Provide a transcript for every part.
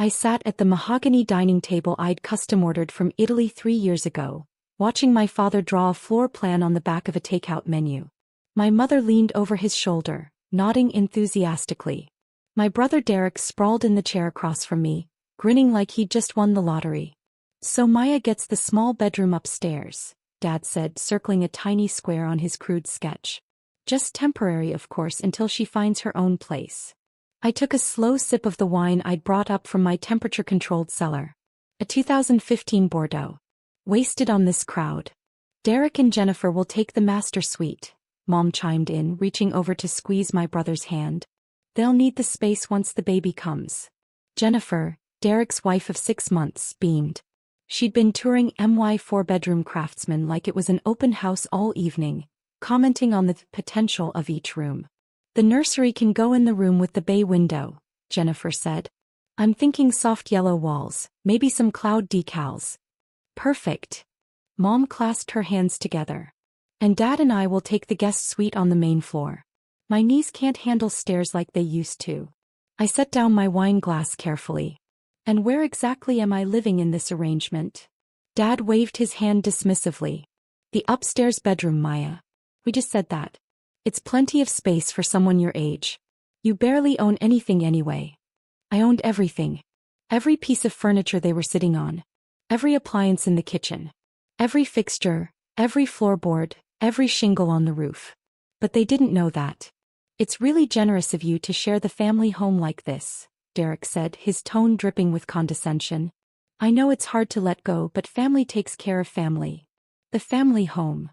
I sat at the mahogany dining table I'd custom-ordered from Italy 3 years ago, watching my father draw a floor plan on the back of a takeout menu. My mother leaned over his shoulder, nodding enthusiastically. My brother Derek sprawled in the chair across from me, grinning like he'd just won the lottery. "So Maya gets the small bedroom upstairs," Dad said, circling a tiny square on his crude sketch. "Just temporary, of course, until she finds her own place." I took a slow sip of the wine I'd brought up from my temperature-controlled cellar. A 2015 Bordeaux. Wasted on this crowd. "Derek and Jennifer will take the master suite," Mom chimed in, reaching over to squeeze my brother's hand. "They'll need the space once the baby comes." Jennifer, Derek's wife of 6 months, beamed. She'd been touring my 4-bedroom Craftsman like it was an open house all evening, commenting on the potential of each room. "The nursery can go in the room with the bay window," Jennifer said. "I'm thinking soft yellow walls, maybe some cloud decals." "Perfect." Mom clasped her hands together. "And Dad and I will take the guest suite on the main floor. My knees can't handle stairs like they used to." I set down my wine glass carefully. "And where exactly am I living in this arrangement?" Dad waved his hand dismissively. "The upstairs bedroom, Maya. We just said that. It's plenty of space for someone your age. You barely own anything anyway." I owned everything. Every piece of furniture they were sitting on. Every appliance in the kitchen. Every fixture, every floorboard, every shingle on the roof. But they didn't know that. "It's really generous of you to share the family home like this," Derek said, his tone dripping with condescension. "I know it's hard to let go, but family takes care of family." The family home.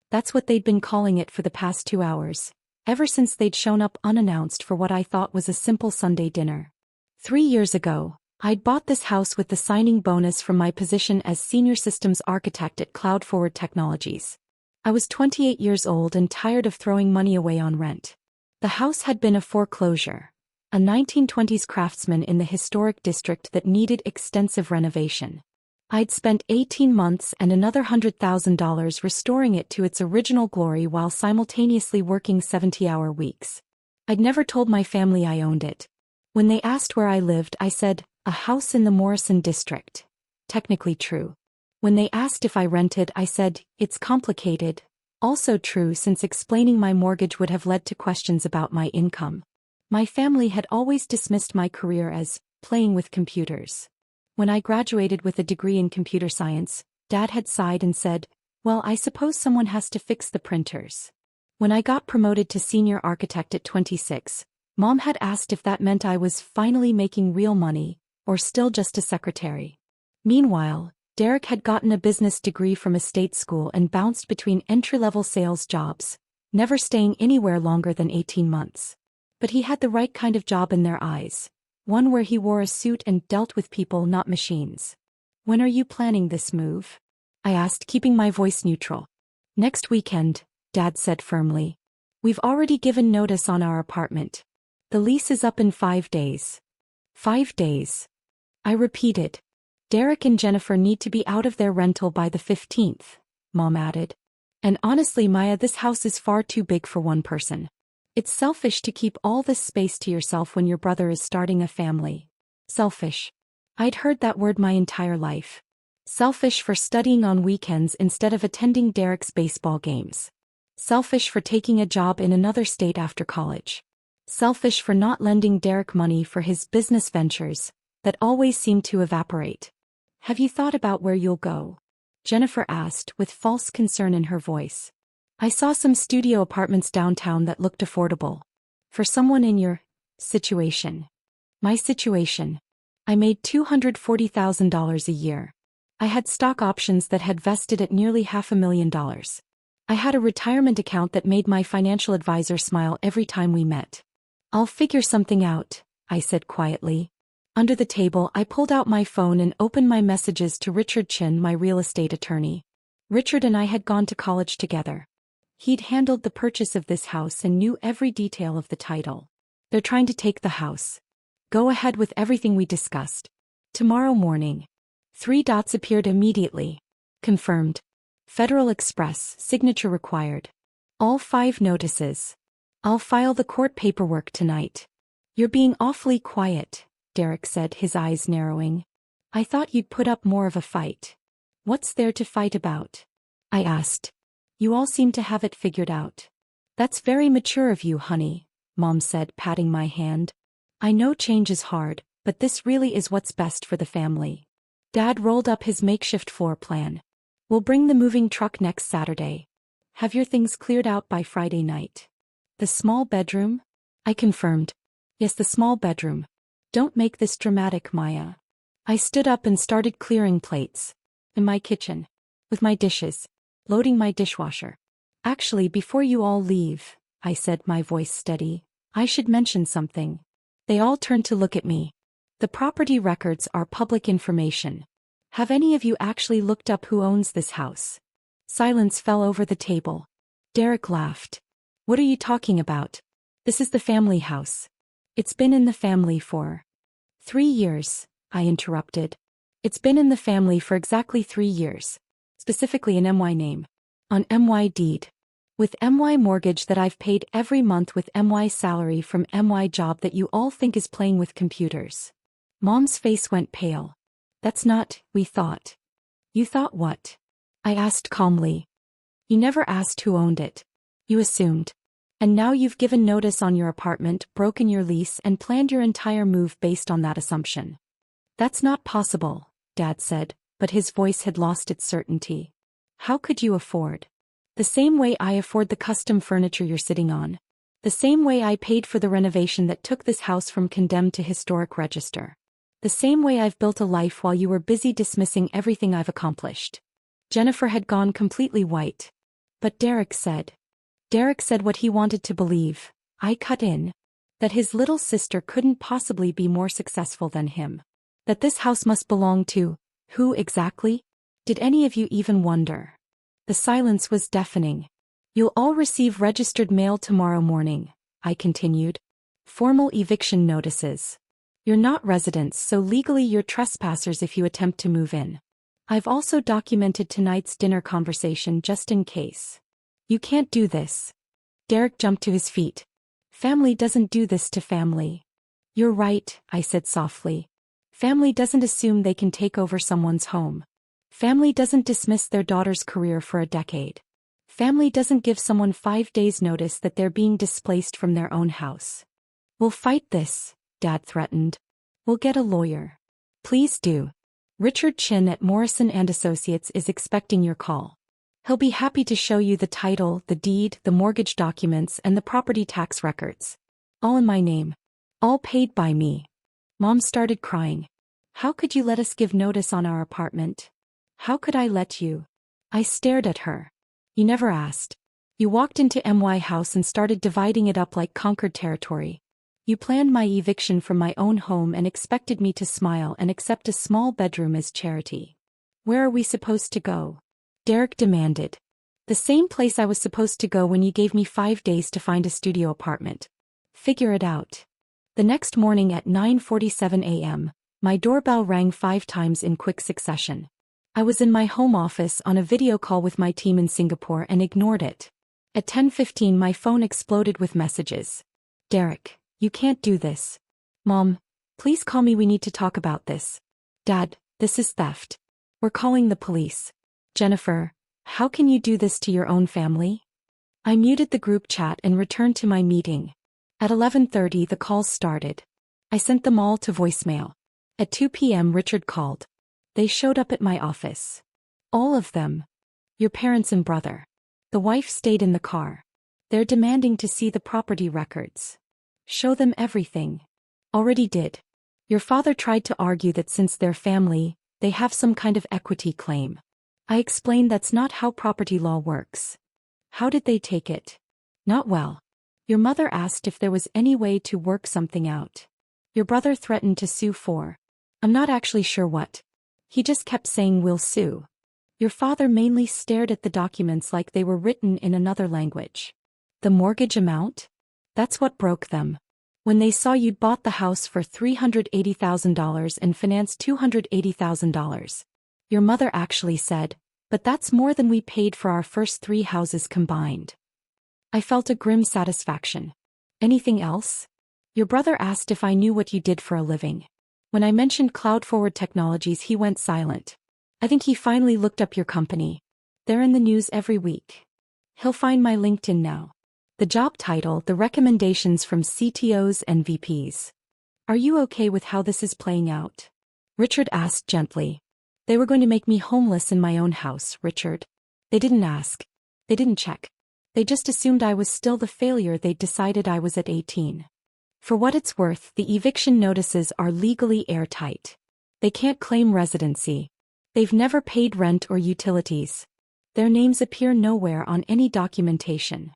That's what they'd been calling it for the past 2 hours, ever since they'd shown up unannounced for what I thought was a simple Sunday dinner. 3 years ago, I'd bought this house with the signing bonus from my position as senior systems architect at Cloud Forward Technologies. I was 28 years old and tired of throwing money away on rent. The house had been a foreclosure, a 1920s Craftsman in the historic district that needed extensive renovation. I'd spent 18 months and another $100,000 restoring it to its original glory while simultaneously working 70-hour weeks. I'd never told my family I owned it. When they asked where I lived, I said, "A house in the Morrison district." Technically true. When they asked if I rented, I said, "It's complicated." Also true, since explaining my mortgage would have led to questions about my income. My family had always dismissed my career as playing with computers. When I graduated with a degree in computer science, Dad had sighed and said, "Well, I suppose someone has to fix the printers." When I got promoted to senior architect at 26, Mom had asked if that meant I was finally making real money, or still just a secretary. Meanwhile, Derek had gotten a business degree from a state school and bounced between entry-level sales jobs, never staying anywhere longer than 18 months. But he had the right kind of job in their eyes, one where he wore a suit and dealt with people, not machines. "When are you planning this move?" I asked, keeping my voice neutral. "Next weekend," Dad said firmly. "We've already given notice on our apartment. The lease is up in 5 days. 5 days. I repeated. "Derek and Jennifer need to be out of their rental by the 15th, Mom added. "And honestly, Maya, this house is far too big for one person. It's selfish to keep all this space to yourself when your brother is starting a family." Selfish. I'd heard that word my entire life. Selfish for studying on weekends instead of attending Derek's baseball games. Selfish for taking a job in another state after college. Selfish for not lending Derek money for his business ventures that always seemed to evaporate. "Have you thought about where you'll go?" Jennifer asked, with false concern in her voice. "I saw some studio apartments downtown that looked affordable. For someone in your situation." My situation. I made $240,000 a year. I had stock options that had vested at nearly $500,000. I had a retirement account that made my financial advisor smile every time we met. "I'll figure something out," I said quietly. Under the table, I pulled out my phone and opened my messages to Richard Chin, my real estate attorney. Richard and I had gone to college together. He'd handled the purchase of this house and knew every detail of the title. "They're trying to take the house. Go ahead with everything we discussed. Tomorrow morning." 3 dots appeared immediately. Confirmed. Federal Express, signature required. All 5 notices. "I'll file the court paperwork tonight." "You're being awfully quiet," Derek said, his eyes narrowing. I thought you'd put up more of a fight. What's there to fight about? I asked. You all seem to have it figured out. That's very mature of you, honey, Mom said, patting my hand. I know change is hard, but this really is what's best for the family. Dad rolled up his makeshift floor plan. We'll bring the moving truck next Saturday. Have your things cleared out by Friday night. The small bedroom? I confirmed. Yes, the small bedroom. Don't make this dramatic, Maya. I stood up and started clearing plates. In my kitchen. With my dishes. Loading my dishwasher. Actually, before you all leave, I said, my voice steady, I should mention something. They all turned to look at me. The property records are public information. Have any of you actually looked up who owns this house? Silence fell over the table. Derek laughed. What are you talking about? This is the family house. It's been in the family for 3 years, I interrupted. It's been in the family for exactly 3 years. Specifically an MY name. On MY deed. With MY mortgage that I've paid every month, with MY salary from MY job that you all think is playing with computers. Mom's face went pale. That's not, we thought. You thought what? I asked calmly. You never asked who owned it. You assumed. And now you've given notice on your apartment, broken your lease, and planned your entire move based on that assumption. That's not possible, Dad said, but his voice had lost its certainty. How could you afford? The same way I afford the custom furniture you're sitting on. The same way I paid for the renovation that took this house from condemned to historic register. The same way I've built a life while you were busy dismissing everything I've accomplished. Jennifer had gone completely white. But Derek said what he wanted to believe. I cut in. That his little sister couldn't possibly be more successful than him. That this house must belong to, who exactly? Did any of you even wonder? The silence was deafening. You'll all receive registered mail tomorrow morning, I continued. Formal eviction notices. You're not residents, so legally you're trespassers if you attempt to move in. I've also documented tonight's dinner conversation just in case. You can't do this. Derek jumped to his feet. Family doesn't do this to family. You're right, I said softly. Family doesn't assume they can take over someone's home. Family doesn't dismiss their daughter's career for a decade. Family doesn't give someone 5 days' notice that they're being displaced from their own house. We'll fight this, Dad threatened. We'll get a lawyer. Please do. Richard Chin at Morrison & Associates is expecting your call. He'll be happy to show you the title, the deed, the mortgage documents, and the property tax records. All in my name. All paid by me. Mom started crying. How could you let us give notice on our apartment? How could I let you? I stared at her. You never asked. You walked into MY house and started dividing it up like conquered territory. You planned my eviction from my own home and expected me to smile and accept a small bedroom as charity. Where are we supposed to go? Derek demanded. The same place I was supposed to go when you gave me 5 days to find a studio apartment. Figure it out. The next morning at 9:47 a.m., my doorbell rang 5 times in quick succession. I was in my home office on a video call with my team in Singapore and ignored it. At 10:15 my phone exploded with messages. Derek, you can't do this. Mom, please call me, we need to talk about this. Dad, this is theft. We're calling the police. Jennifer, how can you do this to your own family? I muted the group chat and returned to my meeting. At 11:30 the calls started. I sent them all to voicemail. At 2 p.m. Richard called. They showed up at my office. All of them. Your parents and brother. The wife stayed in the car. They're demanding to see the property records. Show them everything. Already did. Your father tried to argue that since they're family, they have some kind of equity claim. I explained that's not how property law works. How did they take it? Not well. Your mother asked if there was any way to work something out. Your brother threatened to sue for. I'm not actually sure what. He just kept saying we'll sue. Your father mainly stared at the documents like they were written in another language. The mortgage amount? That's what broke them. When they saw you'd bought the house for $380,000 and financed $280,000. Your mother actually said, but that's more than we paid for our first 3 houses combined. I felt a grim satisfaction. Anything else? Your brother asked if I knew what you did for a living. When I mentioned cloud-forward technologies, he went silent. I think he finally looked up your company. They're in the news every week. He'll find my LinkedIn now. The job title, the recommendations from CTOs and VPs. Are you okay with how this is playing out? Richard asked gently. They were going to make me homeless in my own house, Richard. They didn't ask. They didn't check. They just assumed I was still the failure they'd decided I was at 18. For what it's worth, the eviction notices are legally airtight. They can't claim residency. They've never paid rent or utilities. Their names appear nowhere on any documentation.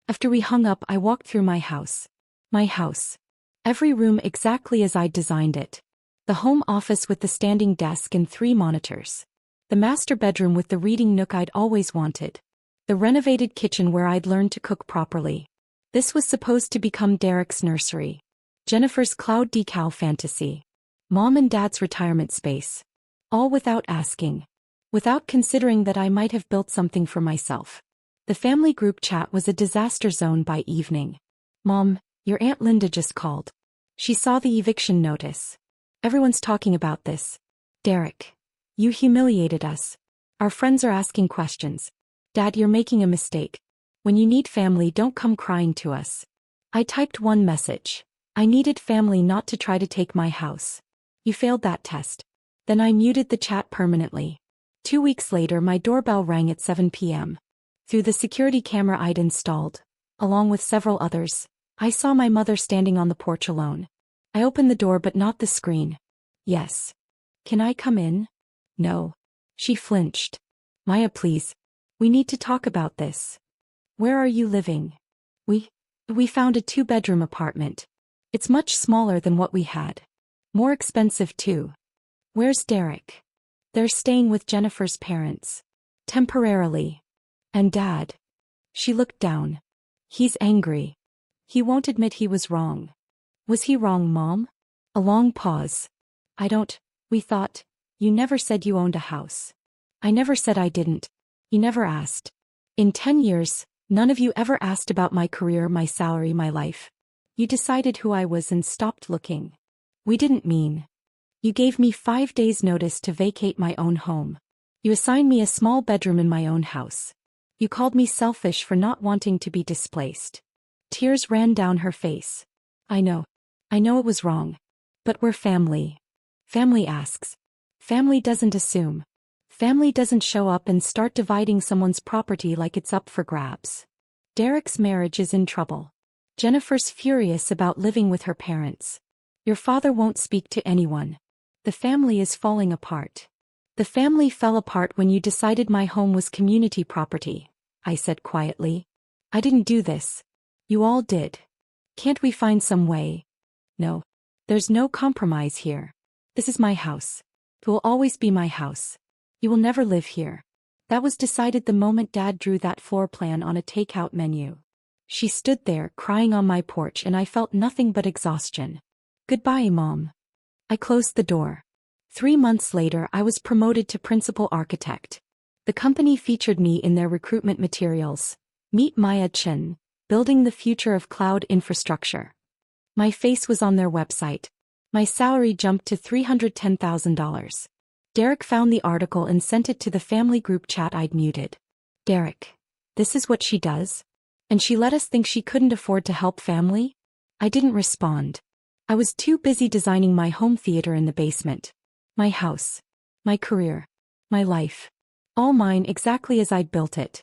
After we hung up, I walked through my house. My house. Every room exactly as I'd designed it. The home office with the standing desk and 3 monitors. The master bedroom with the reading nook I'd always wanted. The renovated kitchen where I'd learned to cook properly. This was supposed to become Derek's nursery. Jennifer's cloud decal fantasy. Mom and Dad's retirement space. All without asking. Without considering that I might have built something for myself. The family group chat was a disaster zone by evening. Mom, your Aunt Linda just called. She saw the eviction notice. Everyone's talking about this. Derek. You humiliated us. Our friends are asking questions. Dad, you're making a mistake. When you need family, don't come crying to us. I typed one message. I needed family, not to try to take my house. You failed that test. Then I muted the chat permanently. 2 weeks later, my doorbell rang at 7 p.m. Through the security camera I'd installed, along with several others, I saw my mother standing on the porch alone. I opened the door but not the screen. Yes. Can I come in? No. She flinched. Maya, please. We need to talk about this. Where are you living? We found a 2-bedroom apartment. It's much smaller than what we had. More expensive too. Where's Derek? They're staying with Jennifer's parents. Temporarily. And Dad. She looked down. He's angry. He won't admit he was wrong. Was he wrong, Mom? A long pause. We thought, you never said you owned a house. I never said I didn't. You never asked. In 10 years, none of you ever asked about my career, my salary, my life. You decided who I was and stopped looking. We didn't mean. You gave me 5 days' notice to vacate my own home. You assigned me a small bedroom in my own house. You called me selfish for not wanting to be displaced. Tears ran down her face. I know it was wrong. But we're family. Family asks. Family doesn't assume. Family doesn't show up and start dividing someone's property like it's up for grabs. Derek's marriage is in trouble. Jennifer's furious about living with her parents. Your father won't speak to anyone. The family is falling apart. The family fell apart when you decided my home was community property, I said quietly. I didn't do this. You all did. Can't we find some way? No. There's no compromise here. This is my house. It will always be my house. You will never live here. That was decided the moment Dad drew that floor plan on a takeout menu. She stood there, crying on my porch, and I felt nothing but exhaustion. Goodbye, Mom. I closed the door. 3 months later, I was promoted to principal architect. The company featured me in their recruitment materials. Meet Maya Chen, building the future of cloud infrastructure. My face was on their website. My salary jumped to $310,000. Derek found the article and sent it to the family group chat I'd muted. Derek, this is what she does? And she let us think she couldn't afford to help family? I didn't respond. I was too busy designing my home theater in the basement. My house. My career. My life. All mine exactly as I'd built it.